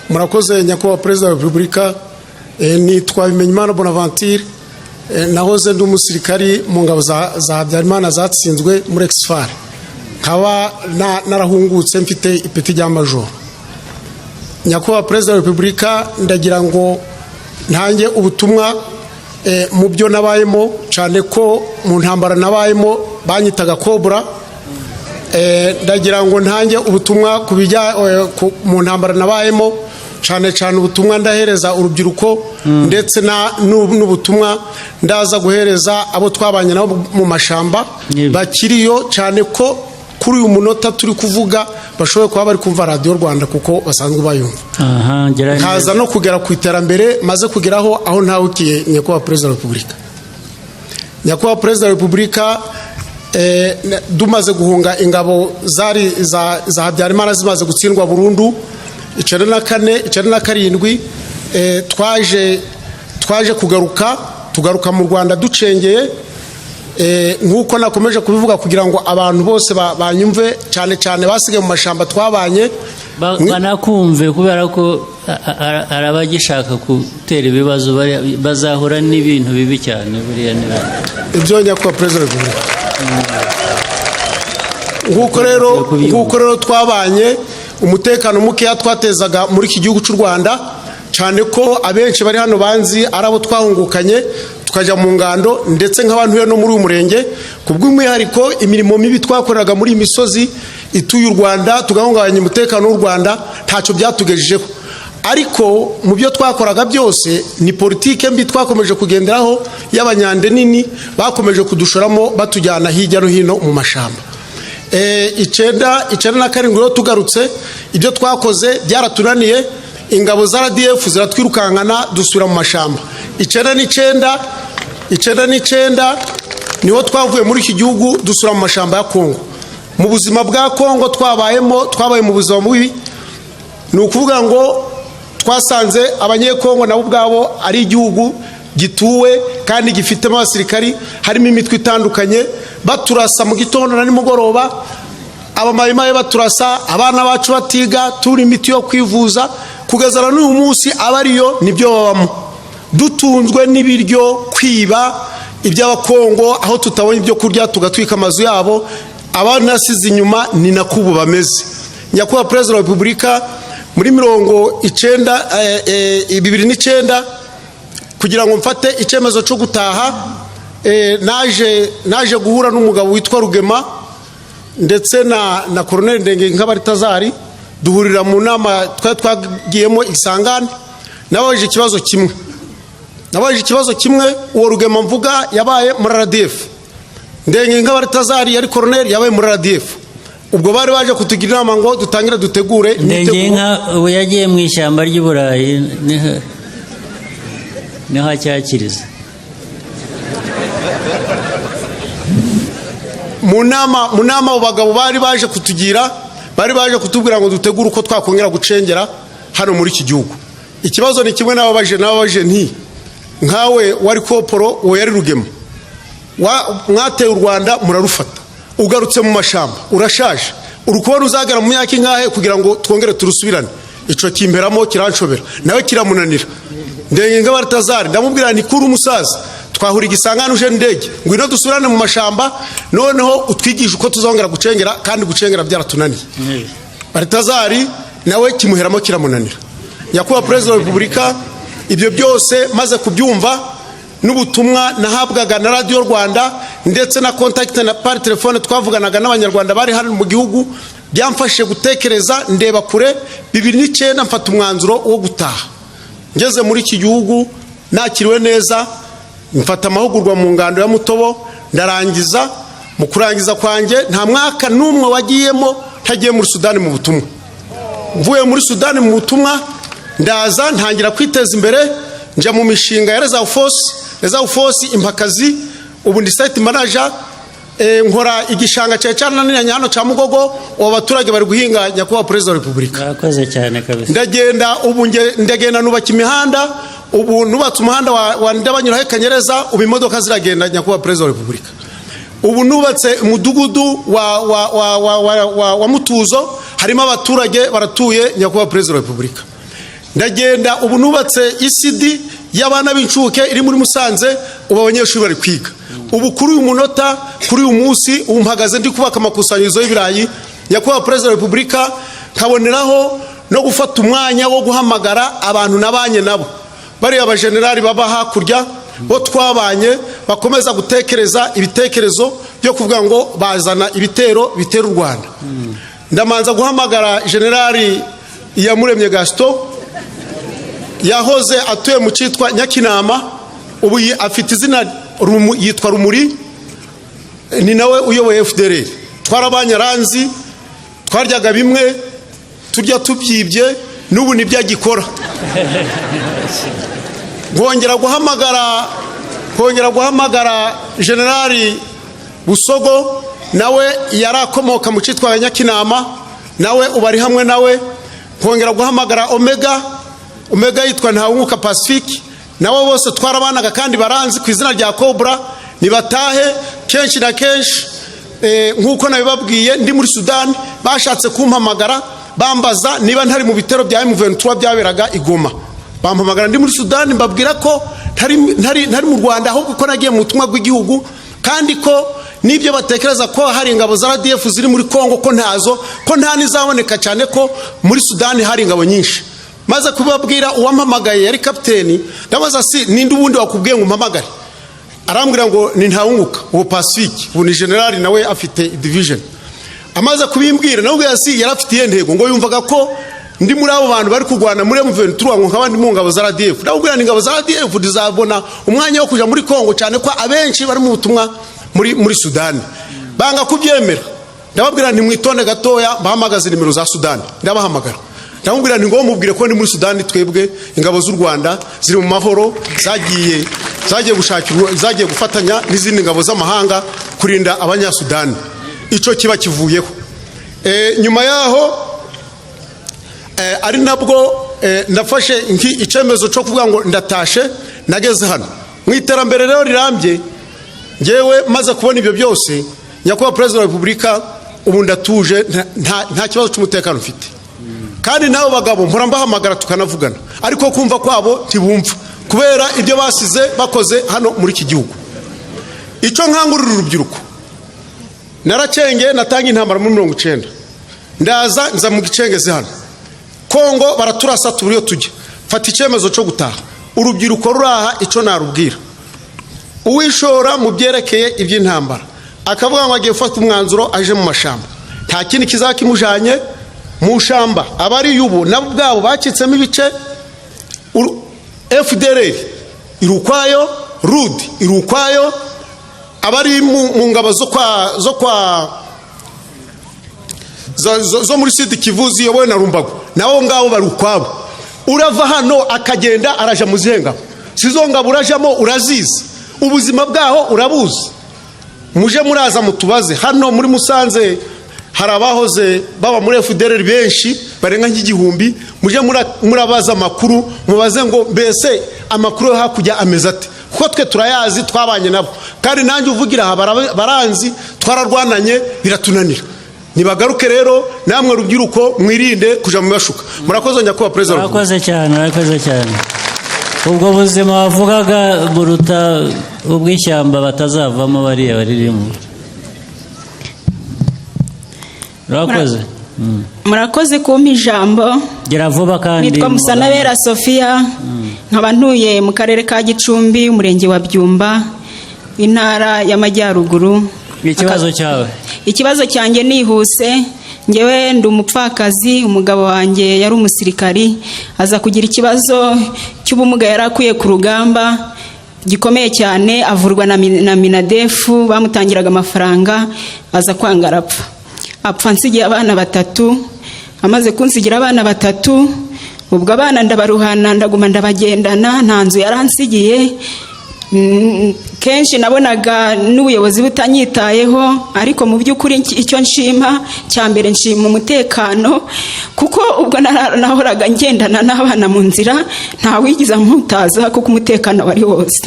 murakoze nyakubahwa Perezida wa Repubulika. Nitwa Bimenyimana Bonaventure, nahoze ndi umusirikari mu ngabo za Habyarimana zatsinzwe muri Exfar, nkaba narahungutse mfite ipeti rya majoro. Nyakubahwa Perezida wa Repubulika, ndagira ngo ntange ubutumwa mu byo nabayemo, cyane ko mu ntambara nabayemo banyitaga Cobra. Ndagira ngo ntange ubutumwa kubijya mu ntambara nabayemo, cyane cyane ubutumwa ndahereza urubyiruko ndetse n'ubutumwa ndaza guhereza abo twabanye nabo mu mashamba bakiriyo, cyane ko kuri uyu munota turi kuvuga bashoboye kuba bari kumva Radio Rwanda kuko basanzwe bayumva. Kaza no kugera ku iterambere maze kugeraho aho ntawukiye nyakubahwa Perezida wa Repubulika. Nyakubahwa Perezida wa Repubulika, dumaze guhunga ingabo zari za Habyarimana zimaze gutsindwa burundu 1994 twaje tugaruka mu Rwanda ducengeye, nkuko nakomeje kubivuga kugira ngo abantu bose banyumve, cyane cyane basigaye mu mashamba twabanye banakumve, kubera ko arabagishaka gutera ibibazo bazahura n'ibintu bibi cyane buriya niba ibyo nyakubahwa Perezida wa Repubulika. Nguko rero twabanye umutekano mukeya twatezaga muri iki gihugu cy'u Rwanda, cyane ko abenshi bari hano banzi arabo twahungukanye tukajya mu ngando, ndetse nk'abantu no muri uyu murenge kubw'umwihariko imirimo mibi twakoreraga muri imisozi ituye u Rwanda, tugahungabanya umutekano w'u Rwanda, ntacyo byatugejejeho. Ariko mu byo twakoraga byose ni politike mbi twakomeje kugenderaho y'abanyande nini bakomeje kudushoramo batujyana hirya no hino mu mashamba. 1997 rero tugarutse, ibyo twakoze byaratunaniye, ingabo za RDF ziratwirukankana dusubira mu mashamba. 1999 niho twavuye muri iki gihugu dusura mu mashamba ya Kongo. Mu buzima bwa Kongo twabaye mu buzima bubi, ni ukuvuga ngo twasanze abanyekongo nabo ubwabo ari igihugu gituwe kandi gifitemo abasirikari, harimo imitwe itandukanye, baturasa mu gitondo na nimugoroba, abamayimaye baturasa, abana bacu batiga, turi imiti yo kwivuza, kugeza na n'uyu munsi abariyo nibyo babamo, dutunzwe n'ibiryo, kwiba iby'abakongo, aho tutabonye ibyo kurya tugatwika amazu yabo, abanasize inyuma ni nakubu bameze. Nyakubahwa Perezida wa Repubulika, muri 2009 kugira ngo mfate icyemezo cyo gutaha, naje guhura n'umugabo witwa Rugema ndetse na Colonel Ndenge Nkabaritazari, duhurira mu nama twagiyemo Isangane. Nabajije ikibazo kimwe, uwo Rugema mvuga yabaye muri RDF, Ndenge Nkabaritazari yari Colonel yabaye muri RDF. Ubwo bari baje kutugira inama ngo dutangire dutegure. Ndenge ubu yagiye mu ishyamba ry'i Burayi niho acyakiriza. Mu nama abagabo bari baje kutugira, bari baje kutubwira ngo dutegure uko twakongera gucengera hano muri iki gihugu. Ikibazo ni kimwe n'ababaje nti nkawe wari koporo, uwo yari Rugema, mwateye u Rwanda murarufata, ugarutse mu mashamba urashaje, urukubona uzagara mu myaka ingahe kugira ngo twongere turusubirane? Ico kimperamo kiranshobera, nawe kiramunanira. Ndenge Nkabaritazari ndamubwira ni kuri umusaza, twahura Igisangane uje ndege ngwino dusurane mu mashamba, noneho utwigisha uko tuzongera gucengera, kandi gucengera byaratunaniye. Baritazari nawe kimuheramo kiramunanira. Nyakubahwa Perezida wa Repubulika, ibyo byose maze kubyumva, n'ubutumwa nahabwaga na Radio Rwanda ndetse na contact na par telefone twavuganaga n'abanyarwanda bari hano mu gihugu, byamfashe gutekereza ndeba kure. 2009 mfata umwanzuro wo gutaha. Ngeze muri iki gihugu nakiriwe neza, mfata amahugurwa mu ngando ya Mutobo, ndarangiza. Mu kurangiza kwanjye nta mwaka n'umwe wagiyemo ntagiye muri Sudani mu butumwa. Mvuye muri Sudani mu butumwa ndaza ntangira kwiteza imbere, nja mu mishinga ya Reserve Force impakazi, ubu ndi site manager, nkora igishanga cyananiranye hano cya Mugogo, abaturage bari guhinga. Nyakubahwa Perezida wa Repubulika, murakoze cyane kabisa. Ndagenda nubaka imihanda, ubu nubatse umuhanda wa Ndabanyura Kanyereza, ubu imodoka ziragenda. Nyakubahwa Perezida wa Repubulika, ubu nubatse umudugudu wa Mutuzo, harimo abaturage baratuye. Nyakubahwa Perezida wa Repubulika, ndagenda ubu nubatse isidi y'abana b'incuke iri muri Musanze, ubu abanyeshuri bari kwiga. Ubu kuri uyu munota, kuri uyu munsi, ubu mpagaze ndi kubaka amakusanyirizo y'ibirayi. Nyakubahwa Perezida wa Repubulika, nkaboneraho no gufata umwanya wo guhamagara abantu nabanye nabo, bariya abajenerali baba hakurya bo twabanye, bakomeza gutekereza ibitekerezo byo kuvuga ngo bazana ibitero bitera u Rwanda. Ndamanza guhamagara Generali Iyamuremye Gaston, yahoze atuye mu cyitwa Nyakinama, ubu afite izina yitwa Rumuri, ni nawe uyoboye FDLR. Twarabanye Ranzi, twaryaga bimwe, turya tubyibye, n'ubu nibyo agikora. Kongera guhamagara Generali Busogo, nawe yarakomoka mu cyitwa Nyakinama, nawe ubari hamwe nawe. Kongera guhamagara Omega yitwa Ntawunguka Pacifique, nawe bose twarabanaga kandi baranzi ku izina rya Cobra. Nibatahe kenshi na kenshi, nkuko nabibabwiye, ndi muri Sudani bashatse kumpamagara bambaza niba ntari mu bitero bya M23 byaberaga Igoma. Bampamagara ndi muri Sudani, mbabwira ko ntari mu Rwanda, ahubwo ko nagiye mu butumwa bw'igihugu, kandi ko nibyo batekereza ko hari ingabo za RDF ziri muri Kongo ko ntazo, ko nta nizaboneka, cyane ko muri Sudani hari ingabo nyinshi. Maze kubabwira uwampamagaye yari kapiteni, ndabaza si ninde ubundi wakubwiye ngo umpamagare? Arambwira ngo ni Ntawunguka uwo Pacifique, ubu ni generali nawe afite division. Amaze kubimbwira nawe si yarafitiye ntego ngo yumvaga ko ndi muri abo bantu bari kurwana muri M23 ngo nkabandi mu ngabo za RDF. Ndabwira ni ingabo za RDF dizabona umwanya wo kuja muri Kongo, cyane ko abenshi bari mu butumwa muri Sudani. Banga kubyemera. Ndababwira nti mwitonde gatoya, bahamagaza nimero za Sudani. Ndabahamagara, ndamubwira nti ngo mubwire ko ndi muri Sudani, twebwe ingabo z'u Rwanda ziri mu mahoro, zagiye gufatanya n'izindi ngabo z'amahanga kurinda abanyasudani. Ico kiba kivuyeho. Nyuma yaho ari nabwo ndafashe icyemezo cyo kuvuga ngo ndatashe, nageze hano mu iterambere rero rirambye. Ngewe maze kubona ibyo byose, Nyakubahwa Perezida wa Repubulika, ubu ndatuje, nta kibazo cy'umutekano mfite. Kandi nabo bagabo mpora mbahamagara tukanavugana, ariko kumva kwabo ntibumva kubera ibyo basize bakoze hano muri iki gihugu. Icyo nkangurira urubyiruko, naracenge natanga intambara muri 19, ndaza nza mu gicengeze hano Kongo, baraturasa turiyo tujya, fata icyemezo cyo gutaha. Urubyiruko ruraha icyo narubwira, uwishora mu byerekeye iby'intambara akavuga ngo agiye gufata umwanzuro aje mu mashamba, nta kindi kizakimujanye mu shamba. Abari yubu nabo bwabo bacitsemo ibice, FDLR irukwayo, RUD irukwayo, abari mu ngabo zo muri Sud Kivu ziyobowe na Rumbago, nabo ngabo bari ukwabo. Urava hano akagenda araja mu zihenga, sizo ngabo urajamo urazizi, ubuzima bwaho urabuzi. Muje muraza mutubaze hano muri Musanze, hari abahoze baba muri FDLR benshi barenga nk'igihumbi. Muje murabaza amakuru, mubaze ngo mbese amakuru hakujya ameze ate, kuko twe turayazi, twabanye nabo. Kandi nanjye uvugira aha baranzi, twararwananye biratunanira. Nibagaruke rero namwe rubyiruko, mwirinde kuja mu mashuka. Murakoze Nyakubahwa Perezida. Murakoze cyane. Ubwo buzima wavugaga buruta ubw'ishyamba batazavamo bariya baririmo. Murakoze kumpa ijambo. Gira vuba kandi. Nitwa Musanabera Sofia, nkaba ntuye mu karere ka Gicumbi, umurenge wa Byumba, intara y'Amajyaruguru. Ikibazo cyawe? Ikibazo cyanjye nihuse. Ngewe ndi umupfakazi, umugabo wanjye yari umusirikari, aza kugira ikibazo cy'ubumuga, yarakuye ku rugamba gikomeye cyane, avurwa na Minadefu, bamutangiraga amafaranga, aza kwanga arapfa. Apfa nsigiye abana 3. Amaze kunsigira abana 3, ubwo abana ndabaruhana, ndaguma ndabagendana, nta nzu yaransigiye. Kenshi nabonaga n'ubuyobozi butanyitayeho, ariko mu by'ukuri icyo nshima cyambere, nshima umutekano, kuko ubwo nahoraga ngendana n'abana mu nzira, nta wigiza mputaza, kuko umutekano wari wose.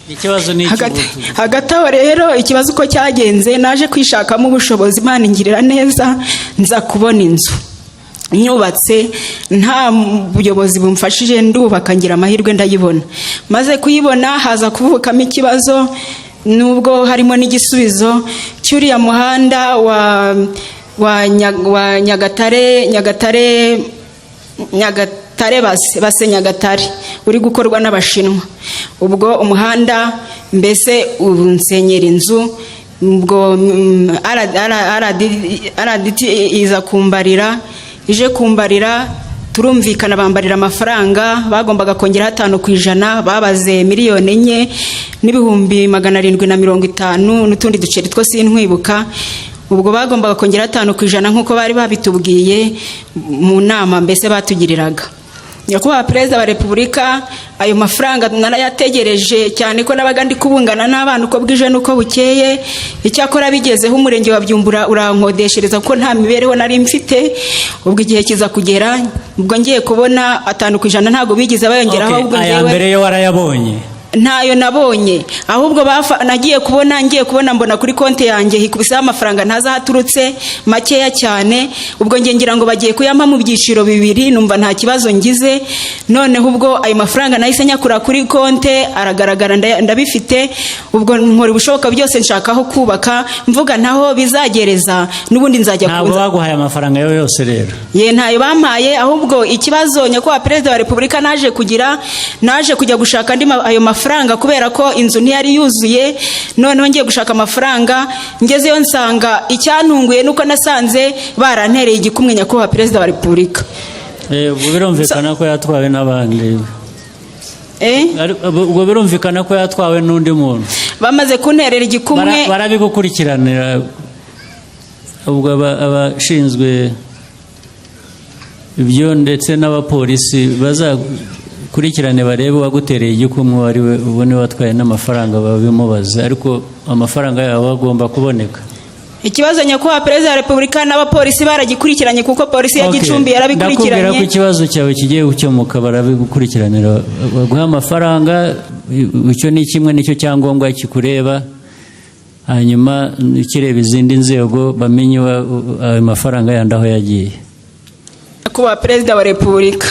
Ikibazo ni hagati aho rero, ikibazo uko cyagenze, naje kwishakamo ubushobozi, Imana ingirira neza, nza kubona inzu. nyubatse nta buyobozi bumfashije ndubaka ngira amahirwe ndayibona, maze kuyibona haza kuvukamo ikibazo nubwo harimo n'igisubizo cy'uriya muhanda wa Nyagatare base Nyagatare uri gukorwa n'Abashinwa. Ubwo umuhanda mbese unsenyera inzu, ubwo RDT iza kumbarira, ije kumbarira turumvikana, bambarira amafaranga bagombaga kongera 5% babaze miliyoni 4 n'ibihumbi 750 n'utundi duceri two sintwibuka. Ubwo bagombaga kongera 5% nkuko bari babitubwiye mu nama mbese batugiriraga. Nyakubahwa Perezida wa Repubulika, ayo mafaranga narayategereje cyane ko nabaga ndi kubungana n'abana uko bwije nuko bukeye. Icyakora bigezeho umurenge wa Byumbura urankodeshereza ko nta mibereho nari mfite. Ubwo igihe kiza kugera, ubwo ngiye kubona 5% ntago bigize bayongeraho. Ubwo aya mbere yo warayabonye? Ntayo nabonye, ahubwo nagiye kubona mbona kuri konti yanjye hikubisaho amafaranga ntaza haturutse makeya cyane. Ubwo ngira ngo bagiye kuyampa mu byiciro bibiri, numva nta kibazo ngize. Noneho ubwo ayo mafaranga nahise nyakura kuri konti aragaragara ndabifite. Ubwo nkora ubushoboka byose nshakaho kubaka, mvuga ntaho bizagereza n'ubundi nzajya kuza. Ntabwo baguhaye amafaranga yo yose rero? Ye ntayo bampaye, ahubwo ikibazo Nyakubahwa Perezida wa Repubulika naje kujya gushaka ayo mafaranga kubera ko inzu ntiyari yuzuye. Noneho ngiye gushaka amafaranga, ngezeyo nsanga icyantunguye nuko nasanze barantereye igikumwe Nyakubahwa Perezida wa Repubulika. Ubwo birumvikana ko yatwawe n'abandi. Ubwo birumvikana ko yatwawe n'undi muntu. Bamaze kunterera igikumwe barabigukurikiranira. Ubwo abashinzwe ibyo ndetse n'abapolisi bazakurikirane barebe wagutereye igikumwe wari we, ubone watwaye n'amafaranga babimubaza, ariko amafaranga yawe agomba kuboneka. Ikibazo Nyakubahwa Perezida wa Repubulika n'abapolisi baragikurikiranye kuko polisi ya Gicumbi yarabikurikiranye. Ndakubwira ko ikibazo cyawe kigiye gukemuka, barabigukurikiranira baguha amafaranga. Icyo ni kimwe nicyo cyangombwa kikureba, hanyuma kireba izindi nzego bamenye ayo mafaranga yandi aho yagiye. Nyakubahwa Perezida wa Repubulika,